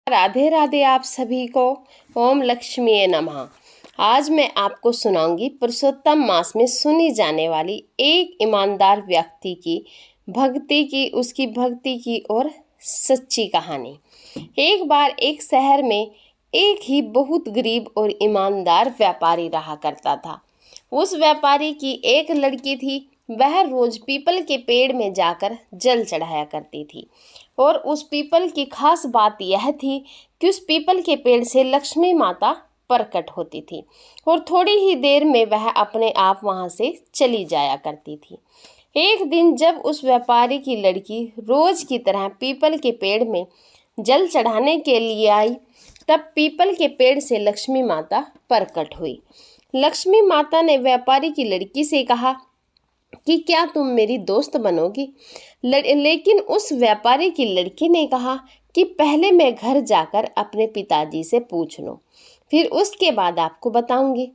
राधे राधे आप सभी को। ओम लक्ष्मी नमः। आज मैं आपको सुनाऊंगी पुरुषोत्तम मास में सुनी जाने वाली एक ईमानदार व्यक्ति की उसकी भक्ति की और सच्ची कहानी। एक बार एक शहर में एक ही बहुत गरीब और ईमानदार व्यापारी रहा करता था। उस व्यापारी की एक लड़की थी। वह रोज पीपल के पेड़ में जाकर जल चढ़ाया करती थी और उस पीपल की खास बात यह थी कि उस पीपल के पेड़ से लक्ष्मी माता प्रकट होती थी और थोड़ी ही देर में वह अपने आप वहां से चली जाया करती थी। एक दिन जब उस व्यापारी की लड़की रोज की तरह पीपल के पेड़ में जल चढ़ाने के लिए आई, तब पीपल के पेड़ से लक्ष्मी माता प्रकट हुई। लक्ष्मी माता ने व्यापारी की लड़की से कहा कि क्या तुम मेरी दोस्त बनोगी? लेकिन उस व्यापारी की लड़की ने कहा कि पहले मैं घर जाकर अपने पिताजी से पूछ लूं, फिर उसके बाद आपको बताऊंगी।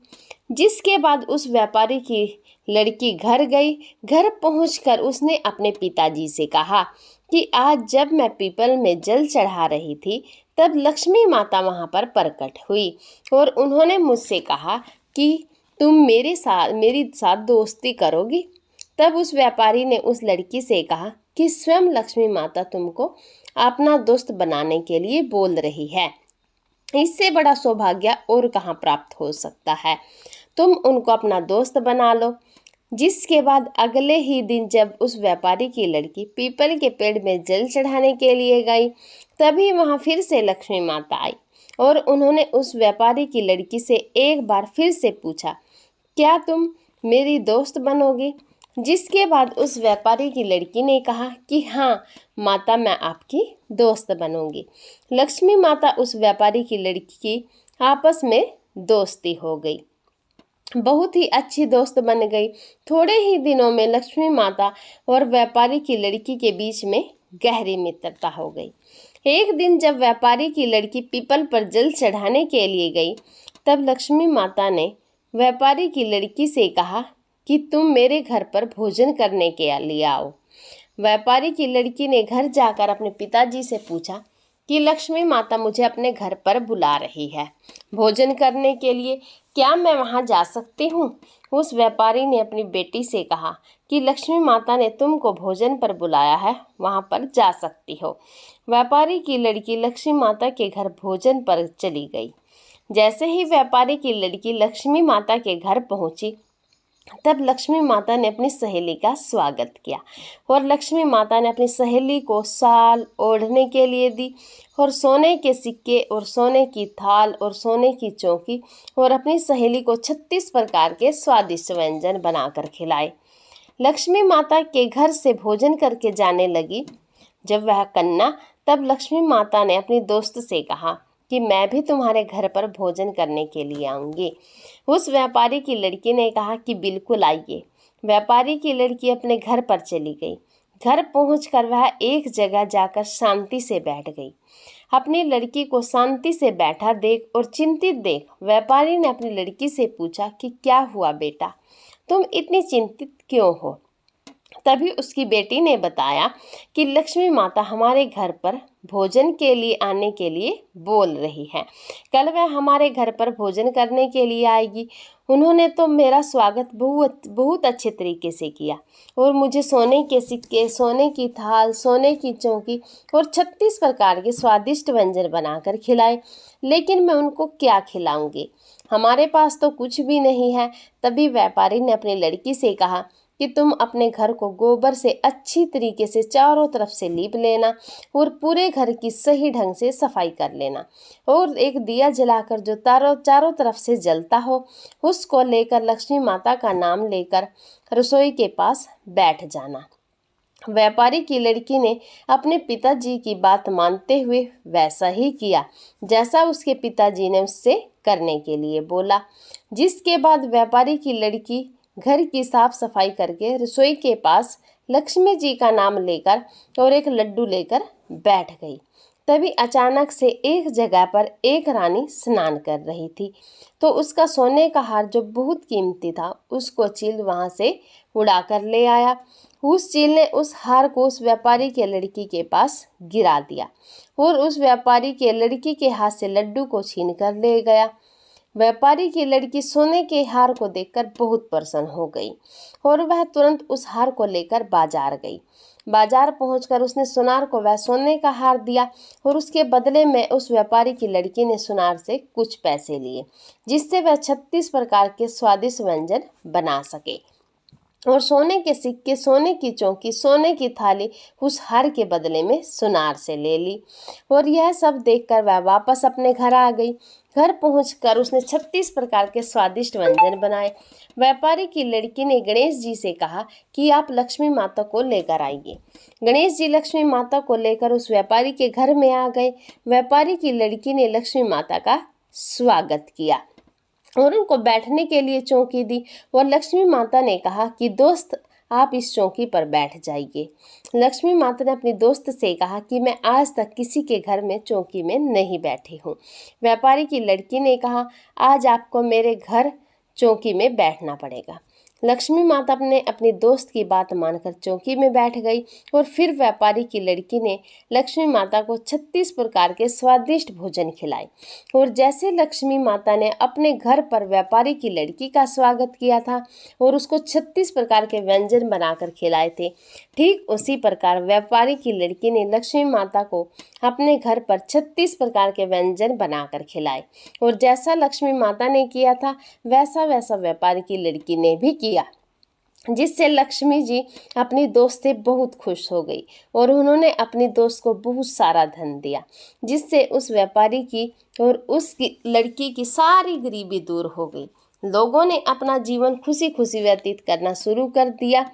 जिसके बाद उस व्यापारी की लड़की घर गई। घर पहुंचकर उसने अपने पिताजी से कहा कि आज जब मैं पीपल में जल चढ़ा रही थी, तब लक्ष्मी माता वहां पर प्रकट हुई और उन्होंने मुझसे कहा कि तुम मेरे साथ दोस्ती करोगी। तब उस व्यापारी ने उस लड़की से कहा कि स्वयं लक्ष्मी माता तुमको अपना दोस्त बनाने के लिए बोल रही है। इससे बड़ा सौभाग्य और कहाँ प्राप्त हो सकता है। तुम उनको अपना दोस्त बना लो। जिसके बाद अगले ही दिन जब उस व्यापारी की लड़की पीपल के पेड़ में जल चढ़ाने के लिए गई, तभी वहां फिर से लक्ष्मी माता आई और उन्होंने उस व्यापारी की लड़की से एक बार फिर से पूछा, क्या तुम मेरी दोस्त बनोगी? जिसके बाद उस व्यापारी की लड़की ने कहा कि हाँ माता, मैं आपकी दोस्त बनूंगी। लक्ष्मी माता उस व्यापारी की लड़की की आपस में दोस्ती हो गई, बहुत ही अच्छी दोस्त बन गई। थोड़े ही दिनों में लक्ष्मी माता और व्यापारी की लड़की के बीच में गहरी मित्रता हो गई। एक दिन जब व्यापारी की लड़की पीपल पर जल चढ़ाने के लिए गई, तब लक्ष्मी माता ने व्यापारी की लड़की से कहा कि तुम मेरे घर पर भोजन करने के लिए आओ। व्यापारी की लड़की ने घर जाकर अपने पिताजी से पूछा कि लक्ष्मी माता मुझे अपने घर पर बुला रही है भोजन करने के लिए, क्या मैं वहां जा सकती हूँ? उस व्यापारी ने अपनी बेटी से कहा कि लक्ष्मी माता ने तुमको भोजन पर बुलाया है, वहां पर जा सकती हो। व्यापारी की लड़की लक्ष्मी माता के घर भोजन पर चली गई। जैसे ही व्यापारी की लड़की लक्ष्मी माता के घर पहुंची, तब लक्ष्मी माता ने अपनी सहेली का स्वागत किया और लक्ष्मी माता ने अपनी सहेली को शाल ओढ़ने के लिए दी और सोने के सिक्के और सोने की थाल और सोने की चौकी और अपनी सहेली को 36 प्रकार के स्वादिष्ट व्यंजन बनाकर खिलाए। लक्ष्मी माता के घर से भोजन करके जाने लगी। जब वह कन्या, तब लक्ष्मी माता ने अपनी दोस्त से कहा कि मैं भी तुम्हारे घर पर भोजन करने के लिए आऊंगी। उस व्यापारी की लड़की ने कहा कि बिल्कुल आइए। व्यापारी की लड़की अपने घर पर चली गई। घर पहुंचकर वह एक जगह जाकर शांति से बैठ गई। अपनी लड़की को शांति से बैठा देख और चिंतित देख व्यापारी ने अपनी लड़की से पूछा कि क्या हुआ बेटा, तुम इतनी चिंतित क्यों हो? तभी उसकी बेटी ने बताया कि लक्ष्मी माता हमारे घर पर भोजन के लिए आने के लिए बोल रही है। कल वह हमारे घर पर भोजन करने के लिए आएगी। उन्होंने तो मेरा स्वागत बहुत बहुत अच्छे तरीके से किया और मुझे सोने के सिक्के, सोने की थाल, सोने की चौकी और 36 प्रकार के स्वादिष्ट व्यंजन बनाकर खिलाए, लेकिन मैं उनको क्या खिलाऊंगी? हमारे पास तो कुछ भी नहीं है। तभी व्यापारी ने अपनी लड़की से कहा कि तुम अपने घर को गोबर से अच्छी तरीके से चारों तरफ से लीप लेना और पूरे घर की सही ढंग से सफाई कर लेना और एक दिया जलाकर जो चारों तरफ से जलता हो, उसको लेकर लक्ष्मी माता का नाम लेकर रसोई के पास बैठ जाना। व्यापारी की लड़की ने अपने पिताजी की बात मानते हुए वैसा ही किया जैसा उसके पिताजी ने उससे करने के लिए बोला। जिसके बाद व्यापारी की लड़की घर की साफ सफाई करके रसोई के पास लक्ष्मी जी का नाम लेकर और एक लड्डू लेकर बैठ गई। तभी अचानक से एक जगह पर एक रानी स्नान कर रही थी, तो उसका सोने का हार जो बहुत कीमती था उसको चील वहां से उड़ाकर ले आया। उस चील ने उस हार को उस व्यापारी के लड़की के पास गिरा दिया और उस व्यापारी के लड़की के हाथ से लड्डू को छीन कर ले गया। व्यापारी की लड़की सोने के हार को देखकर बहुत प्रसन्न हो गई और वह तुरंत उस हार को लेकर बाजार गई। बाजार पहुंचकर उसने सुनार को वह सोने का हार दिया और उसके बदले में उस व्यापारी की लड़की ने सुनार से कुछ पैसे लिए, जिससे वह 36 प्रकार के स्वादिष्ट व्यंजन बना सके और सोने के सिक्के, सोने की चौकी, सोने की थाली उस हार के बदले में सुनार से ले ली। और यह सब देखकर वह वापस अपने घर आ गई। घर पहुंचकर उसने 36 प्रकार के स्वादिष्ट व्यंजन बनाए। व्यापारी की लड़की ने गणेश जी से कहा कि आप लक्ष्मी माता को लेकर आइए। गणेश जी लक्ष्मी माता को लेकर उस व्यापारी के घर में आ गए। व्यापारी की लड़की ने लक्ष्मी माता का स्वागत किया और उनको बैठने के लिए चौकी दी और लक्ष्मी माता ने कहा कि दोस्त, आप इस चौकी पर बैठ जाइए। लक्ष्मी माता ने अपनी दोस्त से कहा कि मैं आज तक किसी के घर में चौकी में नहीं बैठी हूँ। व्यापारी की लड़की ने कहा, आज आपको मेरे घर चौकी में बैठना पड़ेगा। लक्ष्मी माता ने अपनी दोस्त की बात मानकर चौकी में बैठ गई और फिर व्यापारी की लड़की ने लक्ष्मी माता को 36 प्रकार के स्वादिष्ट भोजन खिलाए। और जैसे लक्ष्मी माता ने अपने घर पर व्यापारी की लड़की का स्वागत किया था और उसको 36 प्रकार के व्यंजन बनाकर खिलाए थे, ठीक उसी प्रकार व्यापारी की लड़की ने लक्ष्मी माता को अपने घर पर 36 प्रकार के व्यंजन बनाकर खिलाए। और जैसा लक्ष्मी माता ने किया था वैसा वैसा व्यापारी की लड़की ने भी किया, जिससे लक्ष्मी जी अपनी दोस्त से बहुत खुश हो गई और उन्होंने अपनी दोस्त को बहुत सारा धन दिया, जिससे उस व्यापारी की और उसकी लड़की की सारी गरीबी दूर हो गई। लोगों ने अपना जीवन खुशी खुशी व्यतीत करना शुरू कर दिया।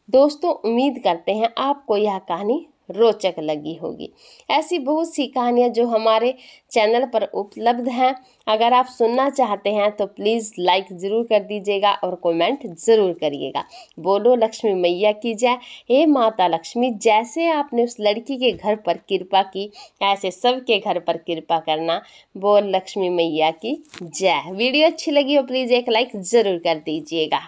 दोस्तों, उम्मीद करते हैं आपको यह कहानी रोचक लगी होगी। ऐसी बहुत सी कहानियाँ जो हमारे चैनल पर उपलब्ध हैं, अगर आप सुनना चाहते हैं तो प्लीज़ लाइक ज़रूर कर दीजिएगा और कमेंट ज़रूर करिएगा। बोलो लक्ष्मी मैया की जय। हे माता लक्ष्मी, जैसे आपने उस लड़की के घर पर कृपा की, ऐसे सबके घर पर कृपा करना। बोल लक्ष्मी मैया की जय। वीडियो अच्छी लगी हो प्लीज़ एक लाइक ज़रूर कर दीजिएगा।